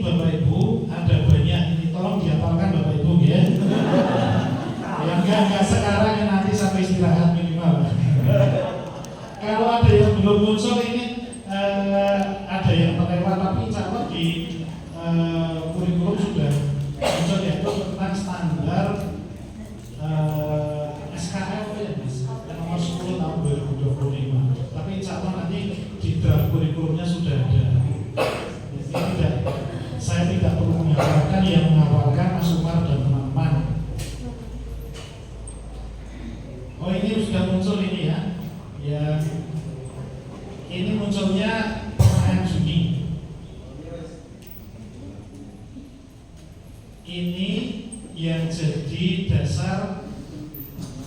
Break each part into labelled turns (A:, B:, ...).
A: Bapak Ibu ada banyak ini, tolong dihafalkan Bapak Ibu ya. Yang enggak sekarang ya nanti sampai istirahat minimal. Kalau ada yang belum muncul ini ada yang terlewat, tapi insya Allah di kurikulum sudah muncul, yaitu tentang standar SKL ya Mas, nomor 10 tahun 2025. Tapi insya Allah nanti di draft kurikulumnya sudah ada. Saya tidak perlu menghafalkan, yang menghafalkan Mas Umar dan teman-teman. Oh ini sudah muncul ini ya. Ya ini munculnya pertengahan Juni. Ini yang jadi dasar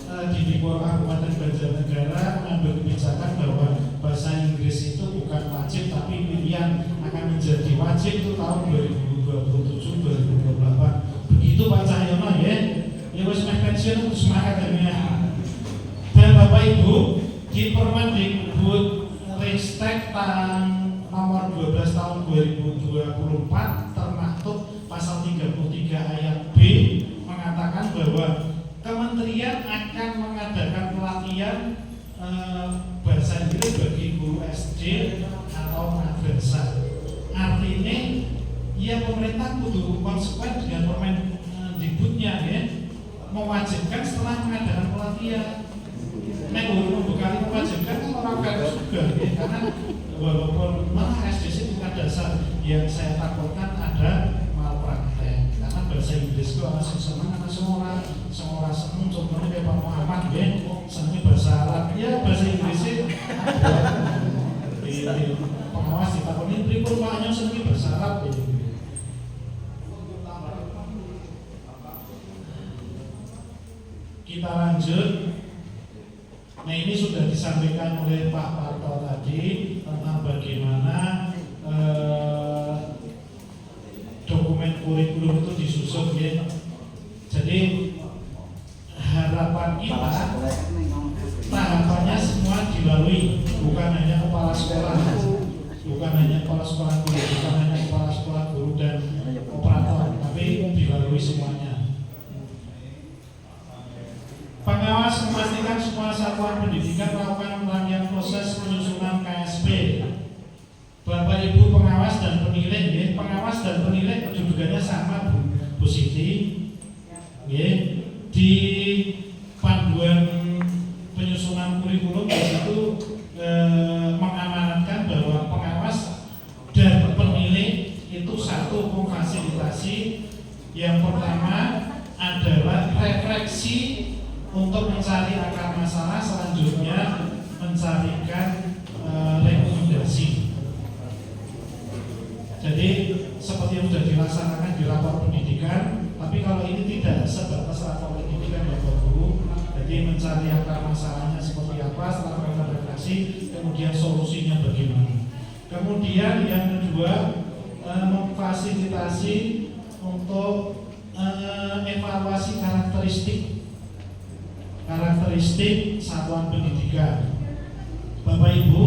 A: Dipikor Kabupaten Banjarnegara mengambil kebijakan bahwa bahasa Inggris itu bukan wajib tapi pilihan, akan menjadi wajib itu tahun 2027-2028. Begitu Pak Cahyono ya. Ya wis meh pensiun semangat ya. Dan Bapak Ibu di Permendikbud Ristek nomor 12 tahun 2024 termaktub pasal 33 ayat B mengatakan bahwa Kementerian akan mengadakan pelatihan bahasa Inggris bagi guru SD atau madrasah. Artinya, ya pemerintah kudu konsekuen dengan Permendikbudnya ya, mewajibkan setelah mengadakan pelatihan. Nek membekali mewajibkan orang kaya juga ya, karena walaupun malah SDC bukan dasar, yang saya takutkan ada malpraktek. Karena bahasa Inggris itu orang senang, karena semua orang senang. Contohnya kayak Pak Muhammad ya, senangnya bahasa Arab ya, bahasa Inggrisnya di pengawas di tahun ini pripun makanya senangnya bahasa Arab ya. Kita lanjut. Nah ini sudah disampaikan oleh Pak Parto tadi tentang bagaimana dokumen kurikulum itu disusun ya. Jadi harapan kita tahapannya semua dilalui, bukan hanya kepala sekolah, bukan hanya kepala sekolah guru, bukan hanya kepala sekolah guru dan operator, tapi dilalui semuanya. Pengawas memastikan semua satuan pendidikan melakukan rangkaian proses penyusunan KSP. Bapak Ibu pengawas dan penilai, ya. Pengawas dan penilai kedudukannya sama Bu Siti, ya. Di panduan penyusunan kurikulum itu mengamanatkan bahwa pengawas dan penilai itu satu memfasilitasi. Yang pertama adalah refleksi untuk mencari akar masalah, selanjutnya mencarikan rekomendasi. Jadi seperti yang sudah dilaksanakan di lapor pendidikan, tapi kalau ini tidak sebatas lapor pendidikan Bapak Guru, jadi mencari akar masalahnya seperti apa, setelah melakukan refleksi, kemudian solusinya bagaimana. Kemudian yang kedua, memfasilitasi untuk evaluasi karakteristik satuan pendidikan. Bapak Ibu,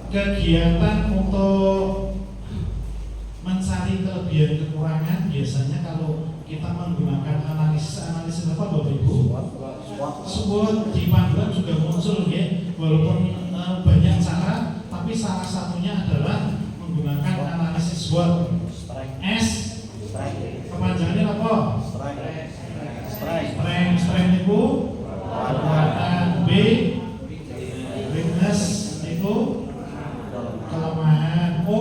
A: kegiatan untuk mencari kelebihan kekurangan biasanya kalau kita menggunakan analisis apa Bapak Ibu? SWOT di panduan juga muncul ya, walaupun banyak cara, tapi salah satunya adalah menggunakan analisis SWOT. S kepanjangannya apa? Strength itu kekuatan, B weakness itu kelemahan, O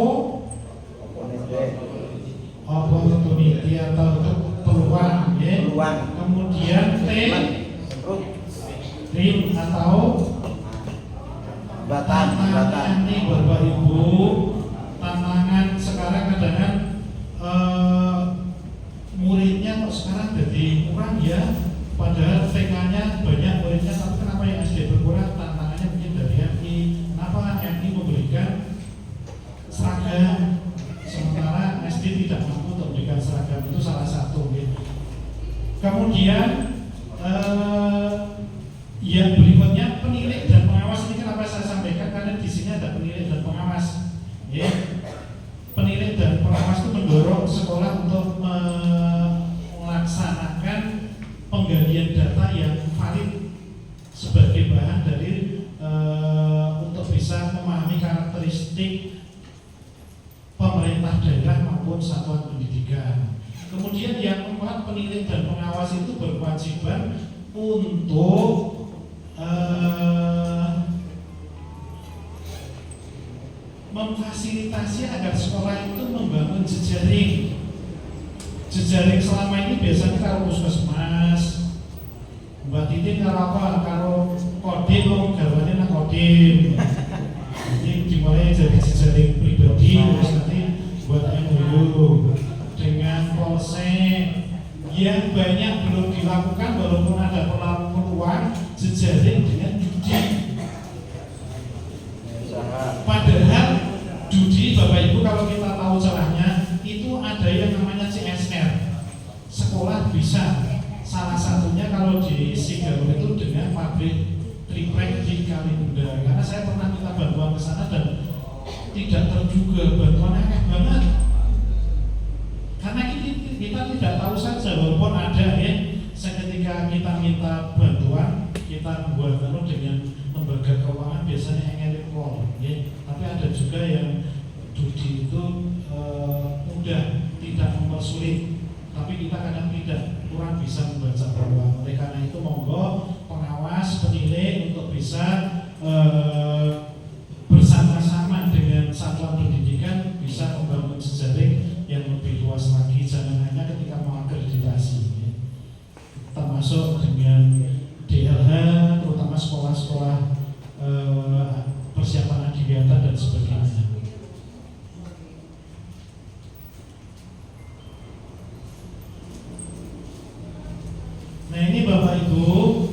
A: opportunity atau peluang ya. Kemudian T atau tantangan. Ini Bapak Ibu, tantangan sekarang kadang muridnya kok sekarang jadi kurang ya, padahal TK-nya banyak muridnya, tapi kenapa yang SD berkurang? Tantangannya mungkin dari MI. Kenapa MI memberikan seragam sementara SD tidak mampu untuk memberikan seragam? Itu salah satu gitu. Kemudian yang berikutnya penilai dan pengawas. Ini kenapa saya sampaikan, karena di sini ada penilai dan pengawas ya. Penilai dan pengawas itu mendorong sekolah untuk melaksanakan penggalian data yang valid sebagai bahan dari untuk bisa memahami karakteristik pemerintah daerah maupun satuan pendidikan. Kemudian yang keempat, penilai dan pengawas itu berkewajiban untuk memfasilitasi agar sekolah itu membangun jejaring. Jejaring selama ini biasanya kalau puskesmas, Mbak Titin kalau apa, kalau kodim, garwane nang kodim. Jadi dimulai dari jejaring pribadi, terus nanti buat MOU dengan polsek. Yang banyak belum dilakukan walaupun ada peluang jejaring dengan judi. Padahal judi, Bapak Ibu, kalau kita tahu celahnya itu ada yang namanya CSR. Sekolah bisa, salah satunya kalau di Sigaul itu dengan pabrik triplek di Kalibunda. Karena saya pernah minta bantuan ke sana dan tidak terduga bantuannya aneh banget. Karena kita tidak tahu saja, walaupun ada ya, seketika kita minta bantuan, kita buat dengan lembaga keuangan biasanya ngerit pol, ya. Tapi ada juga yang judi itu mudah, tidak mempersulit, tapi kita kadang tidak, kurang bisa membaca peluang. Oleh karena itu monggo pengawas, penilai untuk bisa bersama-sama dengan satuan pendidikan bisa membangun jejaring yang lebih luas lagi, jangan hanya ketika mengakreditasi, ya. Termasuk dengan DLH, terutama sekolah-sekolah persiapan adiwiyata dan sebagainya. Nah ini Bapak Ibu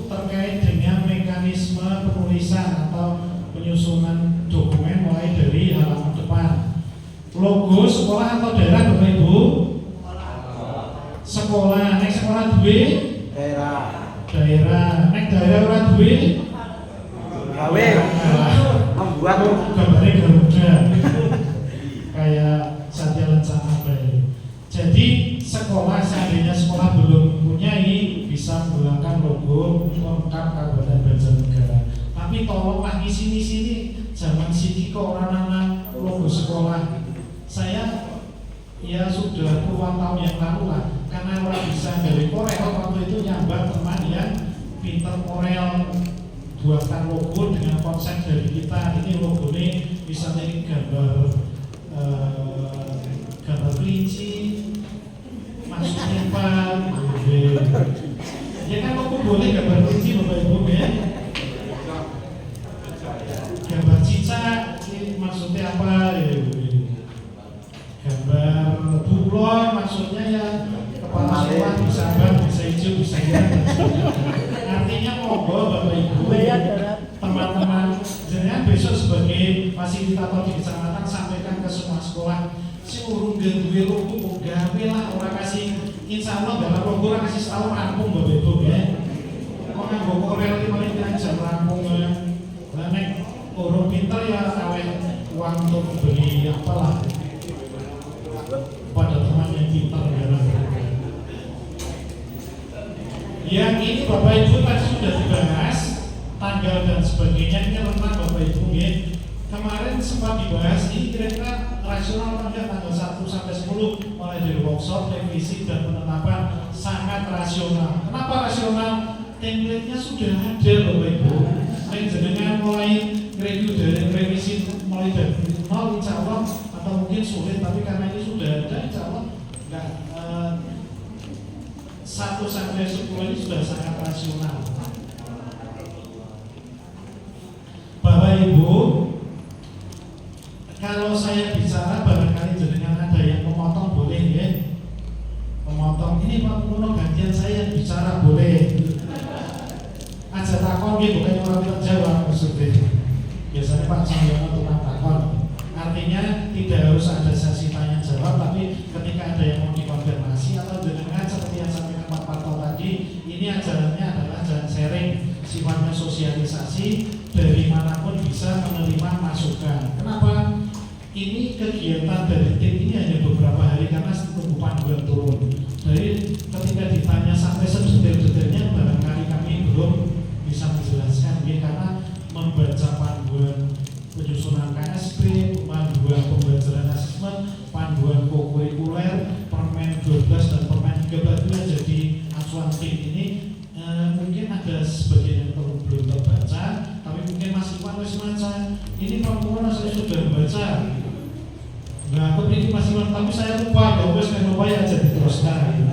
A: terkait dengan mekanisme penulisan atau penyusunan dokumen mulai dari halaman depan. Logo sekolah atau daerah Bapak Ibu? Sekolah, nek sekolah duwe? Daerah, nek daerah ora duwe?
B: Gawe membuat
A: gambarnya Garuda kayak Satya Lencana Bay. Jadi sekolah, seandainya sekolah belum mempunyai, bisa menggunakan logo lengkap Kabupaten Banjarnegara. Tapi tolonglah di sini zaman sini kok orang logo sekolah. Saya ya sudah puluhan tahun yang lalu lah, karena orang bisa dari Korel waktu itu nyambat teman yang pinter Korel, buatkan logo dengan konsep dari kita. Ini logo ini misalnya ini gambar kelinci, maksudnya apa? Ya kan logo boleh gambar kelinci Bapak Ibu ya. Gambar cicak, maksudnya apa? Gambar bulan, maksudnya ya kepala sekolah bisa bang, bisa hijau, bisa hitam. Artinya monggo Bapak Ibu, teman-teman, jangan besok sebagai fasilitator di kecamatan sampaikan ke semua sekolah, si urung duwe logo gawe lah, orang kasih, insya Allah dalam logo orang kasih tahu rampung Bapak Ibu ya. Kok nganggo Korel ini paling jam rampung ya. Lah nek urung pinter ya awet uang untuk beli apalah pada teman yang pintar ya. Yang ini Bapak Ibu tadi sudah dibahas tanggal dan sebagainya, ini rentan Bapak Ibu ya. Kemarin sempat dibahas ini kira-kira rasional atau enggak tanggal 1 sampai 10 mulai dari workshop, revisi dan penetapan sangat rasional. Kenapa rasional? Template-nya sudah ada Bapak Ibu. Dengan mulai review dari revisi mulai dari 0 insya Allah, atau mungkin sulit, tapi karena ini sudah ada insya Allah enggak 1 sampai 10 ini sudah sangat rasional. Bapak Ibu, kalau saya bicara barangkali jenengan ada yang memotong boleh ya. Memotong ini Pak Muno gantian saya bicara boleh. Aja takon gitu bukan orang terjawab maksudnya. Biasanya Pak Cahyono tukang takon. Artinya tidak harus ada sesi tanya jawab, tapi ketika ada yang mau dikonfirmasi atau jenengan seperti yang sampaikan Pak Parto tadi, ini ajarannya adalah ajaran sharing, sifatnya sosialisasi, dari manapun bisa menerima masukan. Kenapa? Ini kegiatan dari tim ini hanya beberapa hari karena tunggu kurikuler, Permen 12 dan Permen 13 itu yang jadi acuan tim ini. Mungkin ada sebagian yang belum terbaca, tapi mungkin Mas Iwan harus baca. Ini Papua saya sudah baca. Nah, aku ini Mas Iwan, tapi saya lupa, ya wes kan lupa ya jadi teruskan.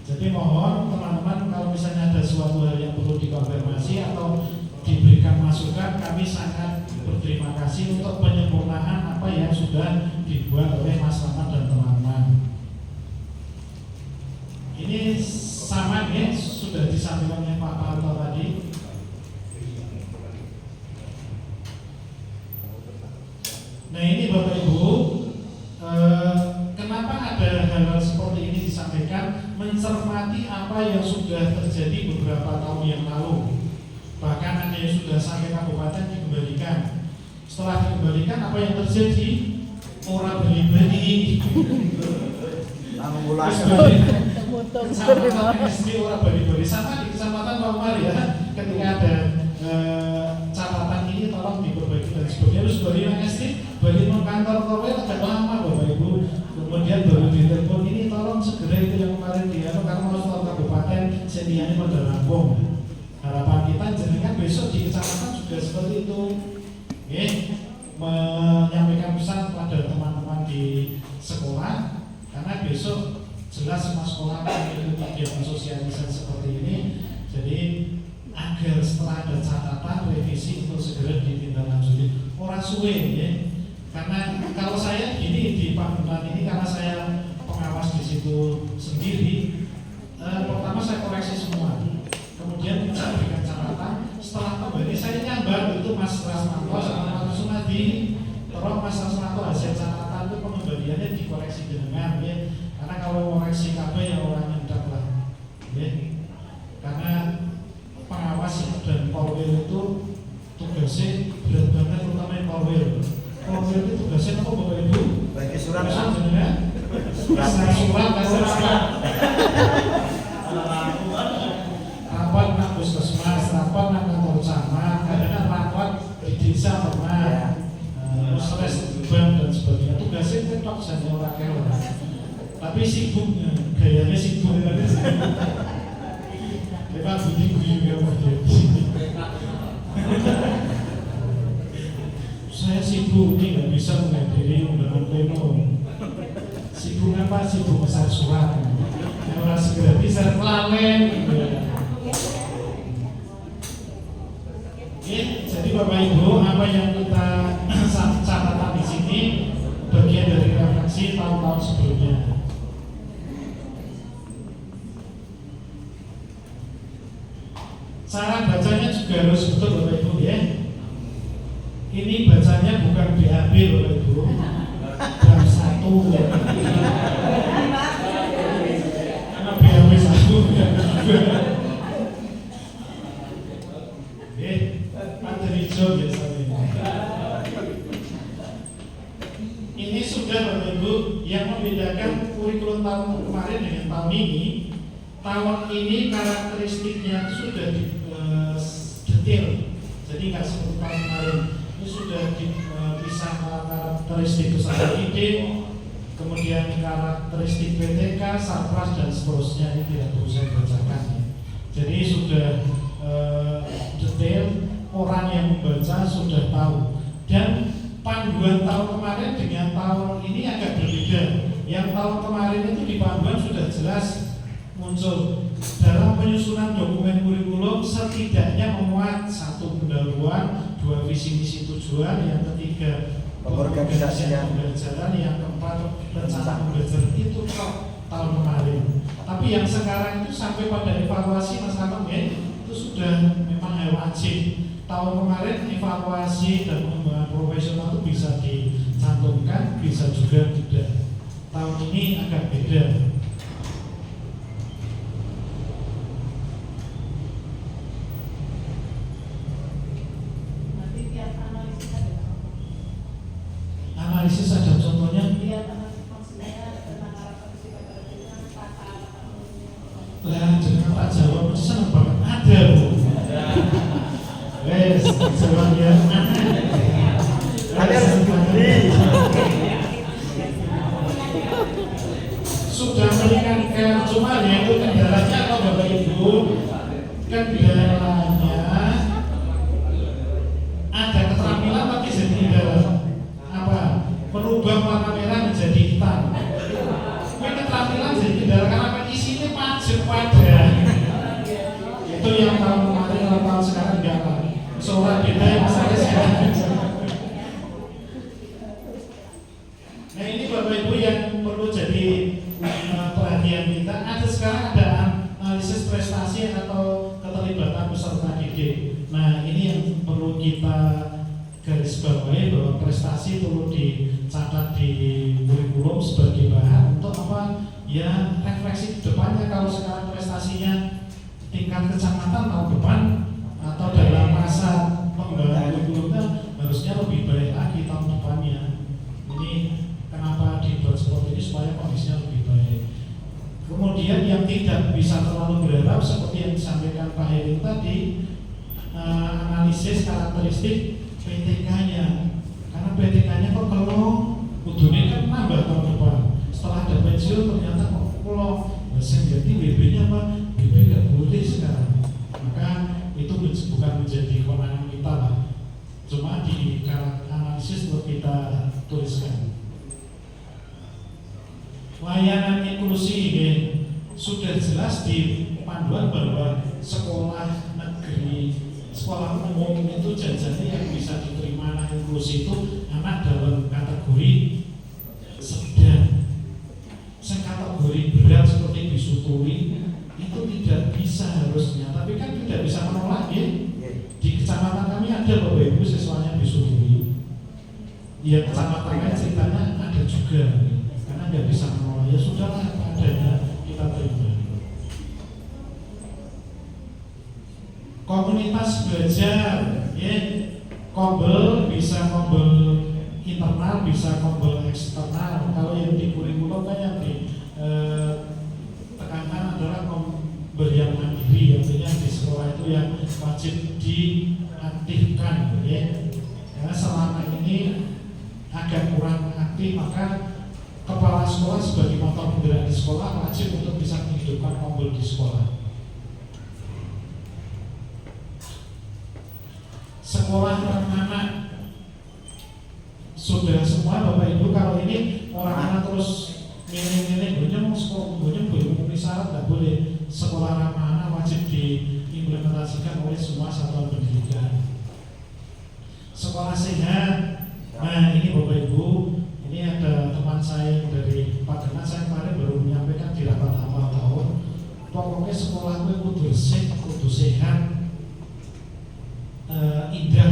A: Jadi mohon teman-teman kalau misalnya ada suatu hal yang perlu dikonfirmasi atau diberikan masukan, kami sangat berterima kasih untuk penyempurnaan apa yang sudah dibuat oleh Mas Rahmat dan teman-teman. Ini sama ya, sudah disampaikan oleh Pak Harto tadi. Nah ini Bapak Ibu, kenapa ada hal-hal seperti ini disampaikan? Mencermati apa yang sudah terjadi beberapa tahun yang lalu. Bahkan ada yang sudah sampai kabupaten dikembalikan. Setelah dikembalikan, apa yang terjadi? Orang beli-beli. Kecamatan SD orang beli-beli sama di kecamatan Palmar ya. Ketika ada catatan ini tolong diperbaiki dan sebagainya. Terus bagi yang SD, bagi kantor korwil agak lama Bapak Ibu. Kemudian baru ditelepon ini tolong segera itu yang kemarin karena harus tahu kabupaten sedianya pada rampung. Harapan kita jenengan besok di kecamatan juga seperti itu. Menyampaikan pesan kepada teman-teman di sekolah, karena besok jelas semua sekolah memiliki kegiatan sosialisasi seperti ini. Jadi agar setelah ada catatan revisi untuk segera ditindaklanjuti. Orang suwe ya. Karena kalau saya gini di Pamutan ini, karena saya pengawas di situ sendiri, pertama saya koreksi semua. Kemudian saya berikan catatan. Setelah kembali saya nyambar itu Mas Rasmanto sama Mas Sunadi. Terus Mas Rasmanto hasil catatan itu pengembaliannya dikoreksi dengan ya. Karena kalau koreksi KB ya orang nyendak lah. Ya. Karena pengawas dan korwil itu tugasnya berat banget, terutama yang korwil. Korwil itu tugasnya apa Bapak Ibu?
B: Bagi surat
A: jenengan. Surat. Rapat nak puskesmas, rapat nak kantor camat, kadang rapat di desa pernah, stres beban dan sebagainya. Tugasnya tetap saja orang kaya. Tapi sibuk, gayanya sibuk. Lepas bunyi guyu saya sibuk ini nggak bisa menghadiri undangan pleno. Sibuk apa? Sibuk besar surat. Orang segera bisa kelalen. Jadi Bapak Ibu, apa yang kita catatan di sini bagian dari refleksi tahun-tahun sebelumnya. Cara bacanya juga harus betul Bapak Ibu ya. Ini bacanya bukan BAB Bapak Ibu. Jam 1 ya. Karena BAB 1 materi hijau biasanya. Ini sudah Bapak Ibu yang membedakan kurikulum tahun kemarin dengan tahun ini. Tahun ini karakteristiknya sudah detail, jadi nggak seperti tahun kemarin. Ini sudah dipisah karakteristik usaha ide, kemudian karakteristik PTK, Sarpras dan seterusnya. Ini tidak perlu saya bacakan. Jadi sudah detail, orang yang membaca sudah tahu. Dan panduan tahun kemarin dengan tahun ini agak berbeda. Yang tahun kemarin itu di panduan sudah jelas muncul dalam penyusunan dokumen kurikulum setidaknya memuat 1 pendahuluan, 2 visi misi tujuan, yang ketiga pengorganisasian pembelajaran, yang keempat rencana pembelajaran. Itu tahun kemarin. Tapi yang sekarang itu sampai pada evaluasi Mas Kamang ya, itu sudah memang wajib. Tahun kemarin evaluasi dan pengembangan profesional itu bisa dicantumkan, bisa juga tidak. Tahun ini agak beda. Analisis ada contohnya? Lah, jangan tak jawab, mesti senang banget. Ada Bu. Wes, jawab ya. Ada sudah meningkatkan, cuma ya itu kendalanya apa Bapak Ibu? Kendalanya ada keterampilan tapi jadi kendala apa? Merubah warna merah menjadi hitam. Ini keterampilan jadi kendala karena isinya pajak pada. Itu yang tahun kemarin atau tahun sekarang enggak apa. Seorang beda yang saya sekarang. Nah ini Bapak Ibu yang perlu jadi perhatian kita. Ada sekarang ada analisis prestasi atau keterlibatan peserta didik. Nah ini yang perlu kita garis bawahi bahwa prestasi perlu dicatat di kurikulum sebagai bahan untuk apa? Ya refleksi depannya kalau sekarang prestasinya tingkat kecamatan tahun depan atau dalam masa pengembangan kurikulumnya harusnya lebih baik lagi tahun depannya. Ini kenapa dibuat seperti ini supaya kondisinya lebih baik. Kemudian yang tidak bisa terlalu berharap seperti yang disampaikan Pak Heri tadi, analisis karakteristik PTK-nya. Karena PTK-nya kok kalau kudunya kan nambah tahun depan. Setelah ada pensiun ternyata kok kalau mesin jadi BB-nya apa? BB nggak boleh sekarang. Maka itu bukan menjadi kewenangan kita lah. Cuma di analisis untuk kita tuliskan. Layanan inklusi ya, sudah jelas di panduan bahwa sekolah negeri, sekolah umum itu jajannya yang bisa diterima anak inklusi itu anak dalam kategori sedang. Kategori berat seperti bisuturi itu tidak bisa harusnya, tapi kan tidak bisa menolak ya. Di kecamatan kami ada Bapak Ibu siswanya bisuturi. Ya kecamatannya ceritanya ada juga, karena nggak bisa menolak. Ya sudahlah adanya kita terima. Komunitas belajar, ya, kombel bisa kombel internal, bisa kombel eksternal. Kalau yang di kurikulum kan yang tekankan adalah kombel yang mandiri, artinya di sekolah itu yang wajib diaktifkan, ya. Karena selama ini agak kurang aktif, maka kepala sekolah sebagai motor penggerak di sekolah wajib untuk bisa menghidupkan kombel di sekolah. Sekolah anak-anak sudah semua Bapak Ibu. Kalau ini orang anak terus milih-milih gue mau sekolah, gue belum memenuhi syarat, nggak boleh. Sekolah ramah anak wajib diimplementasikan oleh semua satuan pendidikan. Sekolah sehat. Nah ini Bapak Ibu, ini ada teman saya dari Pak Genat, saya kemarin baru menyampaikan di rapat awal tahun. Pokoknya sekolah gue kudu bersih, kudu sehat, indah,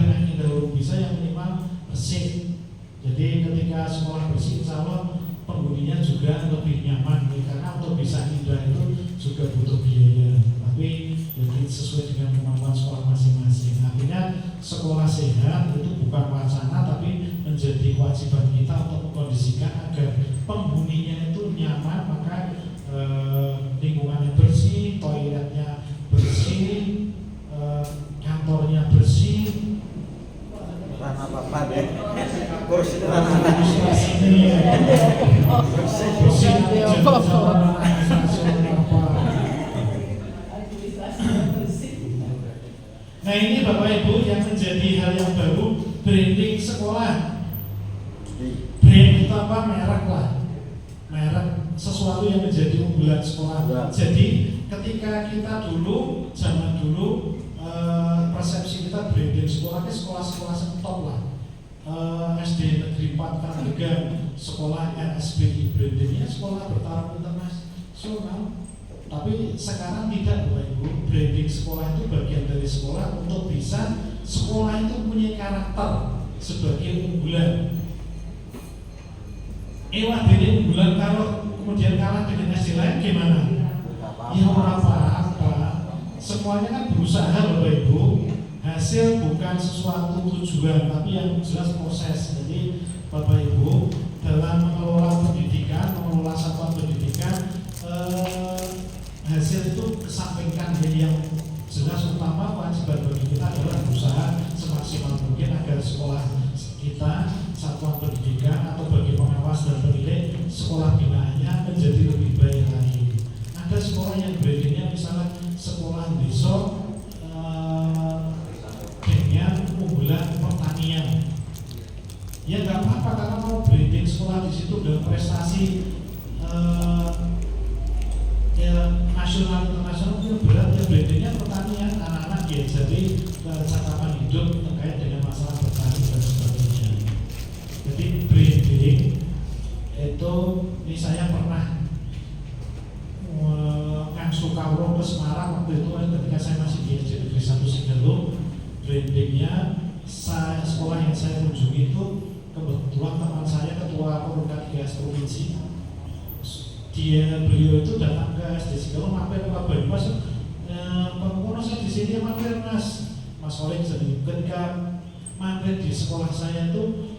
A: bisa yang minimal bersih. Jadi ketika sekolah bersih, insya Allah penghuninya juga lebih nyaman. Karena untuk bisa indah itu juga butuh biaya. Tapi jadi sesuai dengan kemampuan sekolah masing-masing. Artinya sekolah sehat itu bukan wacana, tapi menjadi kewajiban kita untuk mengkondisikan agar penghuninya itu nyaman, maka lingkungannya bersih, toiletnya bersih, kantornya bersih.
B: Rana apa deh? Kursi
A: Nah ini Bapak Ibu yang menjadi hal yang baru, branding sekolah. Brand itu apa? Merek lah. Merek sesuatu yang menjadi unggulan sekolah. Jadi ketika kita dulu, zaman dulu, persepsi kita branding sekolah ke sekolah-sekolah top lah. SD Negeri 4 Karegan, sekolah RSBI brandingnya sekolah bertaraf internasional. Tapi sekarang tidak Bapak Ibu, branding sekolah itu bagian dari sekolah untuk bisa sekolah itu punya karakter sebagai unggulan. Wah jadi unggulan kalau kemudian kalah dengan SD lain gimana? Ya ora apa-apa. Semuanya kan berusaha Bapak Ibu. Hasil bukan sesuatu tujuan, tapi yang jelas proses. Jadi Bapak Ibu dalam mengelola pendidikan, mengelola satuan pendidikan, hasil itu kesampingkan. Jadi yang jelas utama kewajiban bagi kita adalah berusaha semaksimal mungkin agar sekolah kita, satuan pendidikan atau bagi pengawas pengawas dan penilai sekolah binaannya menjadi lebih baik lagi. Ada sekolah yang brandingnya misalnya sekolah desa dengan unggulan pertanian. Ya nggak apa-apa karena mau branding sekolah di situ dengan prestasi ya nasional internasional itu berat ya brandingnya pertanian, anak-anak ya jadi cakapan hidup terkait dengan masalah bertani dan sebagainya. Jadi branding itu ini saya pernah ngangsu kawro ke Semarang waktu itu ketika saya masih di SD Negeri 1 Sigalung. Brandingnya sekolah yang saya kunjungi itu kebetulan teman saya ketua Pemuda 3 provinsi. Beliau itu datang ke SD Sigalung mampir ke Banyumas. Pengguna saya di sini mampir Mas Oleh jadi ketika mampir di sekolah saya itu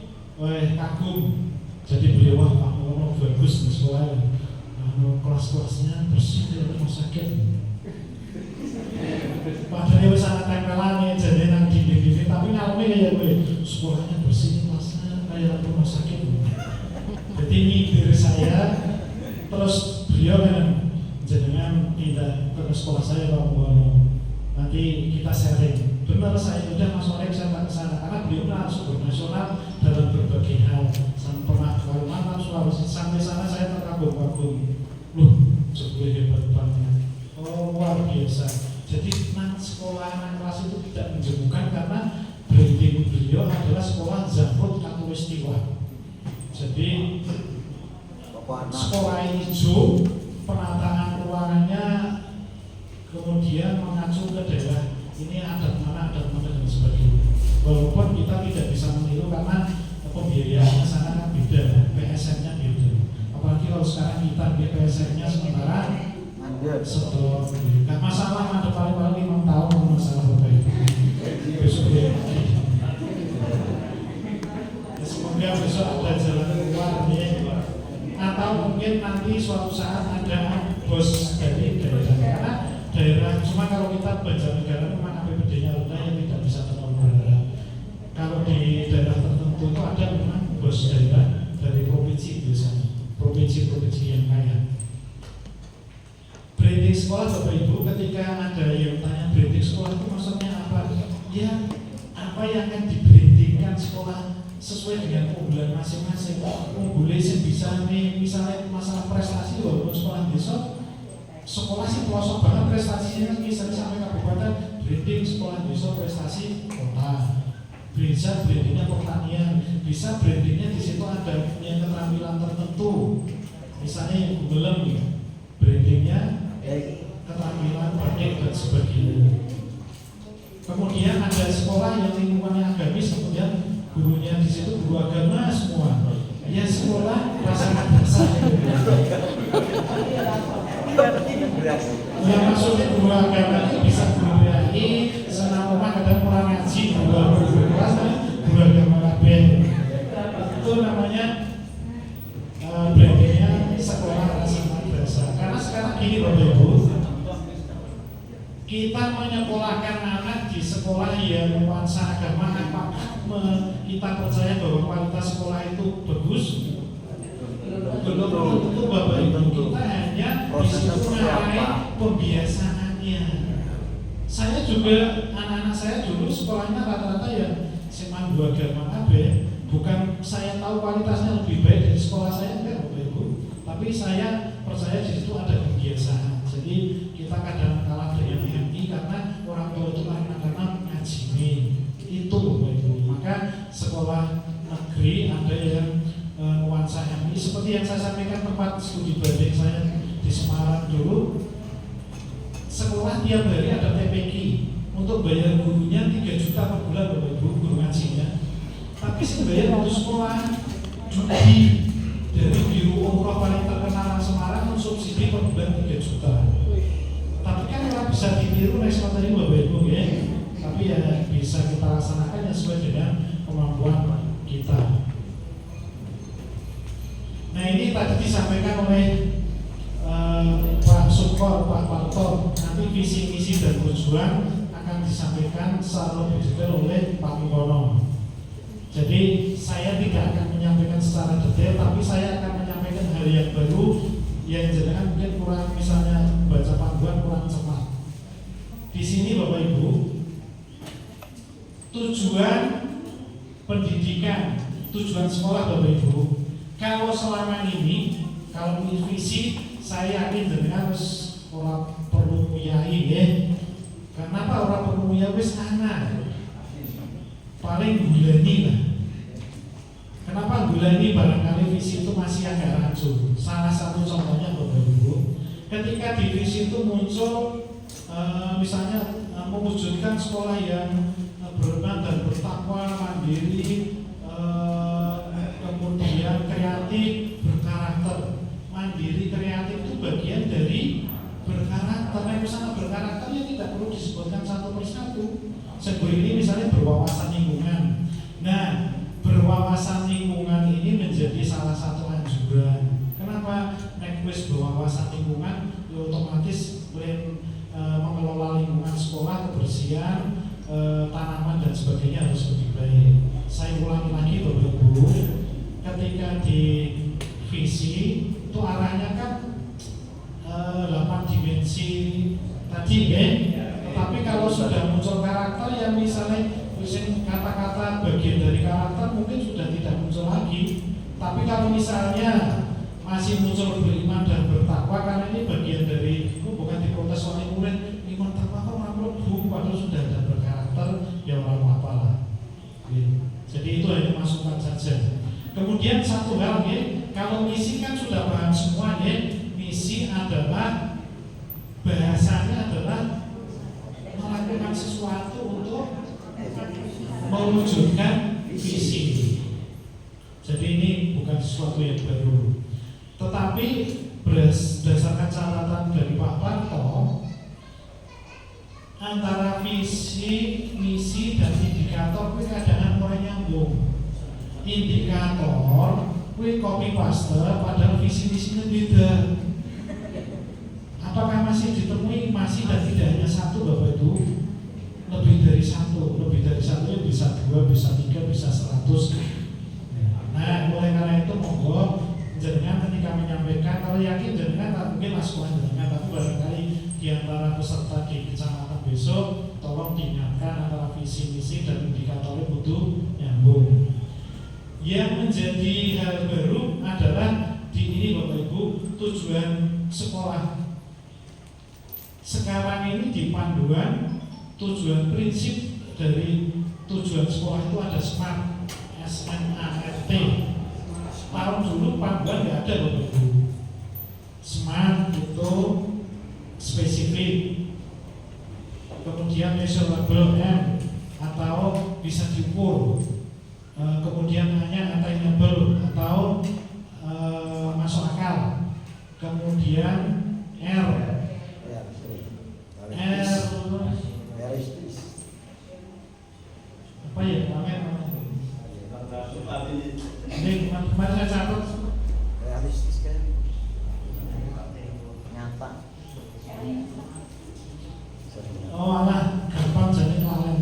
A: kagum. Jadi beliau wah Pak Mono bagus di sekolah. Kelas-kelasnya bersih dari rumah sakit. Padahal wis ana tempelan jadi nang dinding-dinding tapi ngalami kayak gue sekolahnya bersih kelasnya kayak rumah sakit. Jadi nyindir saya terus beliau kan jenengan tidak ke sekolah saya Pak Mono. Nanti kita sharing. Benar saya udah Mas Oleh saya ke sana karena beliau langsung nasional dalam berbagai hal. Sampai pernah ke Kalimantan, Sulawesi sampai sana saya terkagum-kagum. Loh, sebelum hebat banget. Oh luar biasa. Jadi sekolah anak kelas itu tidak menjemukan karena branding beliau adalah sekolah Zamrud Katulistiwa. Jadi sekolah hijau, penataan ruangannya kemudian mengacu ke daerah ini ada mana dan sebagainya. Walaupun kita tidak bisa meniru karena pembiayaannya sana kan beda, PSN-nya beda. Apalagi kalau sekarang kita PSN-nya sementara setelah nggak masalah ada paling 5 tahun masalah berbaik. Besok ya. Semoga besok ada jalan keluar ya. Atau mungkin nanti suatu saat ada bos dari daerah karena daerah cuma kalau kita Banjarnegara memang APBD-nya rendah yang tidak bisa terlalu berharap. Kalau di daerah tertentu itu ada memang bos daerah dari provinsi biasanya, provinsi-provinsi yang kaya. Branding sekolah Bapak Ibu ketika ada yang tanya branding sekolah itu maksudnya apa? Ya apa yang akan dibrandingkan sekolah sesuai dengan keunggulan masing-masing. Unggulnya sih bisa nih misalnya masalah prestasi walaupun sekolah desa sekolah sih pelosok banget prestasinya misalnya sampai kabupaten branding sekolah desa prestasi kota. Bisa brandingnya pertanian, bisa brandingnya di situ ada yang keterampilan tertentu. Misalnya yang Google brandingnya keterampilan batik dan sebagainya. Kemudian ada sekolah yang lingkungannya agamis, kemudian gurunya di situ guru agama semua. Ya sekolah rasa ya maksudnya guru agama itu bisa guru BRI, senam rumah kadang kurang ngaji, guru kelas, guru agama kabeh. Itu namanya brandingnya sekolah rasa madrasah. Karena sekarang gini Bapak Ibu, kita menyekolahkan anak di sekolah yang nuansa agama, apakah kita percaya bahwa kualitas sekolah itu bagus? Belum tentu Bapak Ibu, kita hanya disitu mengenai pembiasaannya. Saya juga, anak-anak saya dulu sekolahnya rata-rata ya SMA 2 agama KB. Bukan saya tahu kualitasnya lebih baik dari sekolah saya, enggak Bapak Ibu, tapi saya percaya di situ ada pembiasaan. Jadi kita kadang kalah dengan MI karena orang tua itu kadang-kadang ngaji itu Bapak Ibu. Maka sekolah negeri ada yang nuansa MI seperti yang saya sampaikan tempat studi banding saya di Semarang dulu. Sekolah tiap hari ada TPQ untuk bayar gurunya 3 juta per bulan Bapak Ibu, guru ngajinya. Tapi sebenarnya untuk sekolah judi dari biru umroh paling terkenal Semarang subsidi per bulan 3 juta. Tapi kan kalau bisa ditiru next materi Bapak Ibu ya. Tapi ya bisa kita laksanakan yang sesuai dengan kemampuan kita. Nah ini tadi disampaikan oleh Pak Sukor, Pak Parto. Nanti visi-misi dan tujuan akan disampaikan secara lebih detail oleh Pak Mikono. Jadi saya tidak akan menyampaikan secara detail, tapi saya akan menyampaikan hal yang baru yang jenengan mungkin kurang, misalnya baca panduan kurang cepat. Di sini Bapak Ibu, tujuan pendidikan, tujuan sekolah Bapak Ibu, kalau selama ini, kalau visi, saya yakin jenengan harus orang perlu kuyai ya. Kenapa orang perlu kuyai wis anak? Paling gulani lah. Kenapa gulani? Barangkali visi itu masih agak rancu. Salah satu contohnya Bapak Ibu, ketika di visi itu muncul misalnya mewujudkan sekolah yang bermakna dan bertakwa, mandiri, kemudian kreatif, berkarakter. Mandiri, kreatif itu bagian dari berkarakter. Yang sangat berkarakter ya tidak perlu disebutkan satu persatu. Seperti ini misalnya berwawasan lingkungan. Nah, berwawasan lingkungan ini menjadi salah satu anjuran. Kenapa? Nek wis berwawasan lingkungan, ya otomatis mengelola lingkungan sekolah, kebersihan, tanaman dan sebagainya harus lebih baik. Saya ulangi lagi Bapak Ibu, ketika di visi itu arahnya kan 8 dimensi tadi ya. Tetapi kalau sudah muncul karakter yang misalnya kata-kata bagian dari karakter mungkin sudah tidak muncul lagi. Tapi kalau misalnya masih muncul beriman dan bertakwa, karena ini bagian dari bukan diprotes oleh murid, iman takwa kok mabuk padahal sudah ada berkarakter, ya orang apa lah. Jadi itu hanya masukan saja. Kemudian satu hal ya, kalau misi kan sudah paham semua ya. Misi adalah bahasanya adalah melakukan sesuatu untuk mewujudkan visi. Jadi ini bukan sesuatu yang baru. Tetapi berdasarkan catatan dari Pak Parto, antara visi, misi dan indikator itu kadang mulai nyambung. Indikator itu copy paste, padahal visi misinya beda. Apakah masih ditemui? Masih, dan tidak hanya satu Bapak Ibu, lebih dari satu ya bisa 2, bisa 3, bisa 100. Nah, oleh karena itu monggo jenengan ketika menyampaikan, kalau yakin jenengan mungkin masukan jenengan, tapi barangkali di antara peserta di kecamatan besok tolong diingatkan antara visi misi dan indikator butuh nyambung. Yang menjadi hal baru adalah di ini Bapak Ibu, tujuan sekolah. Sekarang ini di panduan tujuan prinsip dari tujuan sekolah itu ada SMART, SMART. Tahun dulu panduan nggak ada Bapak Ibu. SMART itu spesifik, kemudian measurable M atau bisa diukur, kemudian hanya attainable atau masuk akal, kemudian R apa ya namanya? Ini kemarin saya catat
B: realistis kan, nyata.
A: Oh alah, gampang jadi kalian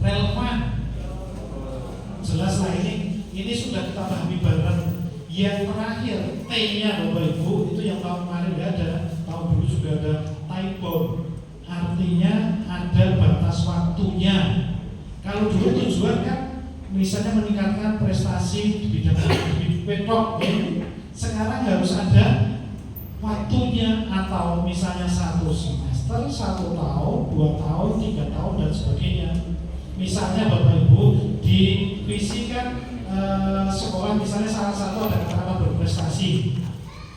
A: relevan. Jelas lah ini sudah kita pahami bareng. Yang terakhir T-nya Bapak Ibu itu yang tahun kemarin nggak ada, tahun dulu juga ada typo. Artinya ada batas waktunya. Kalau dulu tujuan kan misalnya meningkatkan prestasi di bidang pedok, sekarang harus ada waktunya, atau misalnya 1 semester, 1 tahun, 2 tahun, 3 tahun dan sebagainya. Misalnya Bapak Ibu di visi kan sekolah misalnya salah satu ada kata-kata berprestasi.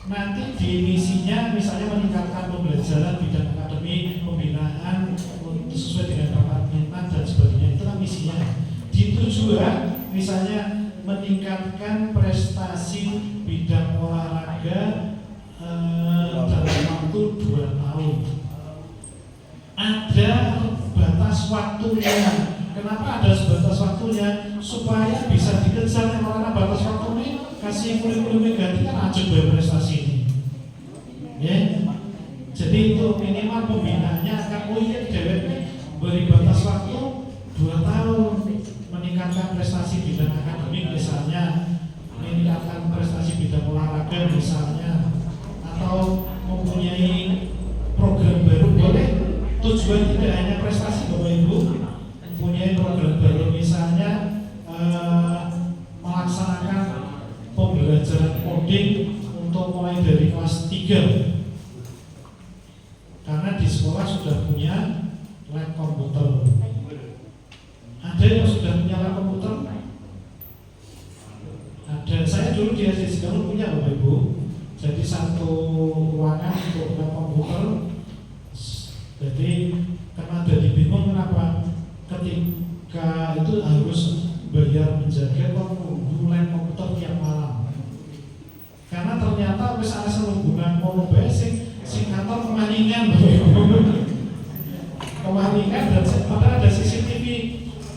A: Nanti di misinya misalnya meningkatkan pembelajaran bidang akademik, pembinaan sesuai dengan bakat minat dan sebagainya, itu kan misinya. Di tujuan misalnya meningkatkan prestasi bidang olahraga dalam waktu 2 tahun. Ada batas waktunya. Kenapa ada batas waktunya? Supaya bisa dikejar. Karena batas waktu ini kasih kurikulum ganti kan ajak berprestasi ini. Ya. Jadi itu minimal pembinaannya akan dewek beri batas waktu 2 tahun meningkatkan prestasi bidang akademik, misalnya prestasi bidang olahraga misalnya, atau mempunyai program baru boleh. Tujuan tidak hanya prestasi Bapak Ibu, mempunyai program baru misalnya melaksanakan pembelajaran coding untuk mulai dari kelas 3, karena di sekolah sudah punya lab komputer. Ada yang sudah punya lab komputer? Ada. Saya dulu di SD Sigalu punya Bapak Ibu. Jadi satu ruangan untuk lab komputer. Jadi karena jadi bingung kenapa ketika itu harus bayar menjaga lab komputer tiap malam. Karena ternyata wis ana selungguhan mono bae sing kantor kemalingan Bapak Ibu. Kemalingan dan padahal ada CCTV.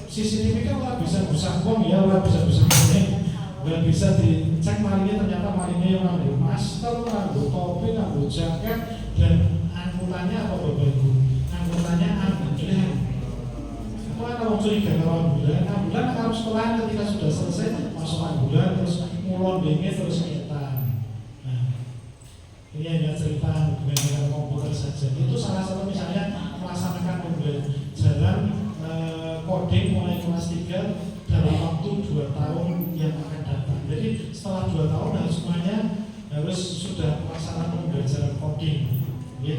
A: CCTV kan orang bisa busak bom ya, orang bisa busak kuning, nggak bisa dicek malingnya. Ternyata malingnya yang ngambil masker, ngambil topi, ngambil jaket, dan angkutannya apa Bapak Ibu? Angkutannya ambulan. Apa kalau curiga kalau ambulan harus sekolah ketika sudah selesai masuk ambulan terus mulon dingin terus kita. Nah, ini hanya cerita dengan komputer saja. Itu salah satu misalnya melaksanakan pembelajaran coding mulai kelas 3 dalam waktu 2 tahun yang akan datang. Jadi setelah 2 tahun harus semuanya harus sudah melaksanakan pembelajaran coding. Ya.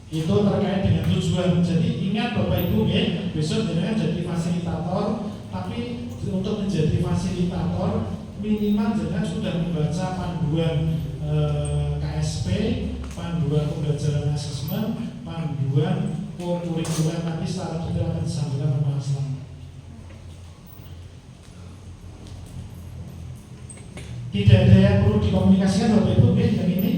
A: Itu terkait dengan tujuan. Jadi ingat Bapak Ibu ya, besok jangan jadi fasilitator, tapi untuk menjadi fasilitator minimal jangan sudah membaca panduan KSP, panduan pembelajaran asesmen, panduan kurikuler. Nanti secara detail akan disampaikan oleh Mas Lam. Tidak ada yang perlu dikomunikasikan Bapak Ibu yang ini.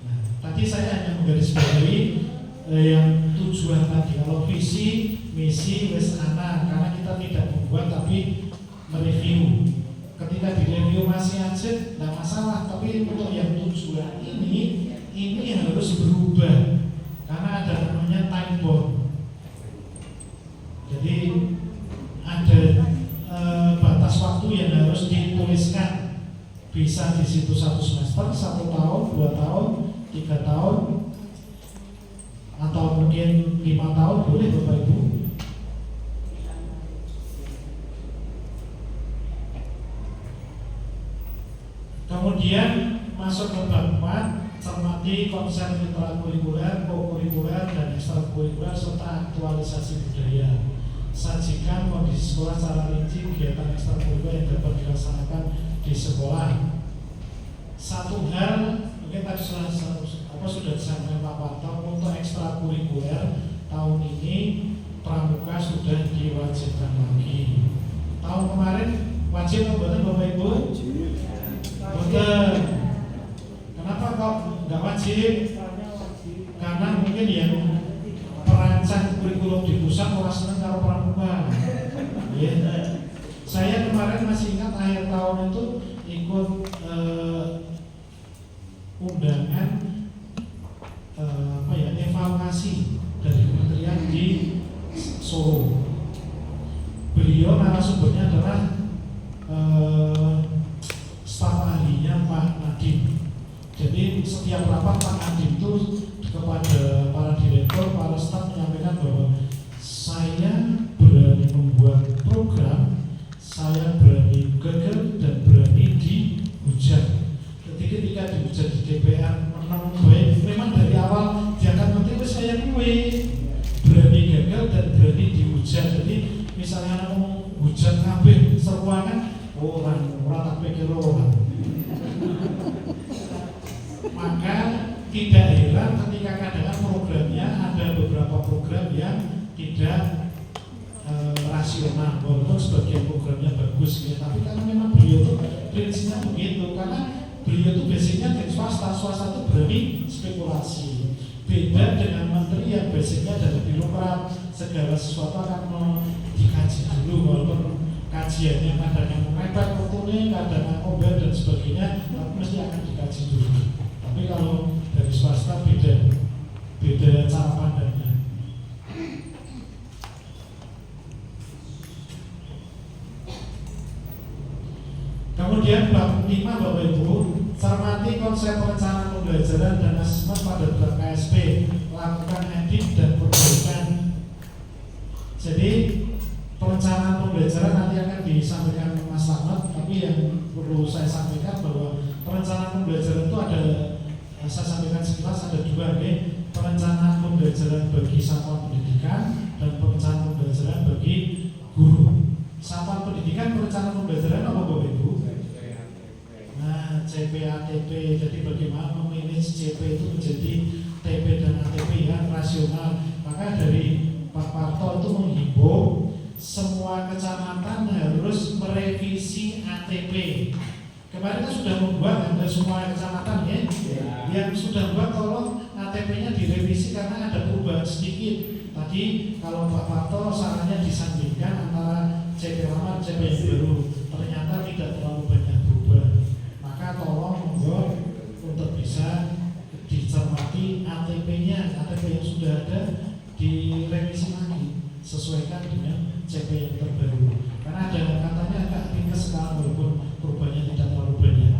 A: Nah, tadi saya hanya menggarisbawahi yang tujuan tadi. Kalau visi, misi, wes ana, karena kita tidak membuat tapi mereview. Ketika direview masih aja, tidak masalah. Tapi untuk yang tujuan ini harus berubah. Karena ada namanya time bomb. Jadi ada batas waktu yang harus dituliskan. Bisa di situ 1 semester, 1 tahun, 2 tahun, 3 tahun, atau mungkin 5 tahun boleh Bapak Ibu. Kemudian masuk ke bab 4. Cermati konsep intrakurikuler, kokurikuler, dan ekstrakurikuler serta aktualisasi budaya. Sajikan kondisi sekolah secara rinci kegiatan ekstrakurikuler yang dapat dilaksanakan di sekolah. Satu hal mungkin tadi sudah disampaikan Pak Parto, untuk ekstrakurikuler tahun ini pramuka sudah diwajibkan lagi. Tahun kemarin wajib atau Bapak Ibu? Betul. Kenapa kok nggak wajib? Karena mungkin yang perancang kurikulum di pusat orang senang kalau pramuka. Ya. Saya kemarin masih ingat akhir tahun itu ikut undangan evaluasi dari kementerian di Solo. Beliau narasumbernya adalah staf ahlinya Pak Nadiem. Jadi setiap rapat Pak Nadiem itu kepada para direktur, para staf menyampaikan bahwa saya berani membuat program, saya berani gagal dan berani dihujat. Ketika dihujat di DPR menang baik, memang dari awal jangan penting saya berani gagal dan berani dihujat. Jadi misalnya mau hujat kabeh seruangan, orang tak pikir orang. Maka tidak heran ketika kadang programnya ada beberapa program yang tidak rasional, walaupun sebagian programnya bagus ya. Tapi karena memang beliau itu prinsipnya begitu, karena beliau itu basicnya dari swasta itu berani spekulasi. Beda dengan menteri yang basicnya dari birokrat, segala sesuatu akan dikaji dulu, walaupun kajiannya kadang yang mepet waktunya, kadang yang obat dan sebagainya, tapi mesti akan dikaji dulu. Tapi kalau dari swasta beda cara pandangnya. konsep perencanaan pembelajaran dan asesmen pada draft KSP, lakukan edit dan perbaikan. Jadi perencanaan pembelajaran nanti akan disampaikan Mas Slamet, tapi yang perlu saya sampaikan bahwa perencanaan pembelajaran itu ada, saya sampaikan sekilas ada dua, perencanaan pembelajaran bagi satuan pendidikan dan perencanaan pembelajaran bagi guru. Satuan pendidikan perencanaan pembelajaran apa Bapak Ibu? Nah, CP-ATP, jadi bagaimana memanage CP itu menjadi TP dan ATP yang rasional. Maka dari Pak Parto itu menghimbau semua kecamatan harus merevisi ATP. Kemarin kan sudah membuat ada semua kecamatan ya, yang sudah buat tolong ATP-nya direvisi karena ada perubahan sedikit. Tadi kalau Pak Parto sarannya disandingkan antara CP lama dan CP yang baru, ternyata tidak terlalu banyak berubah. Maka tolong monggo untuk bisa dicermati ATP-nya, ATP yang sudah ada direvisi lagi, sesuaikan dengan CP yang terbaru. Karena ada katanya agak ringkas sekali walaupun perubahannya tidak terlalu banyak.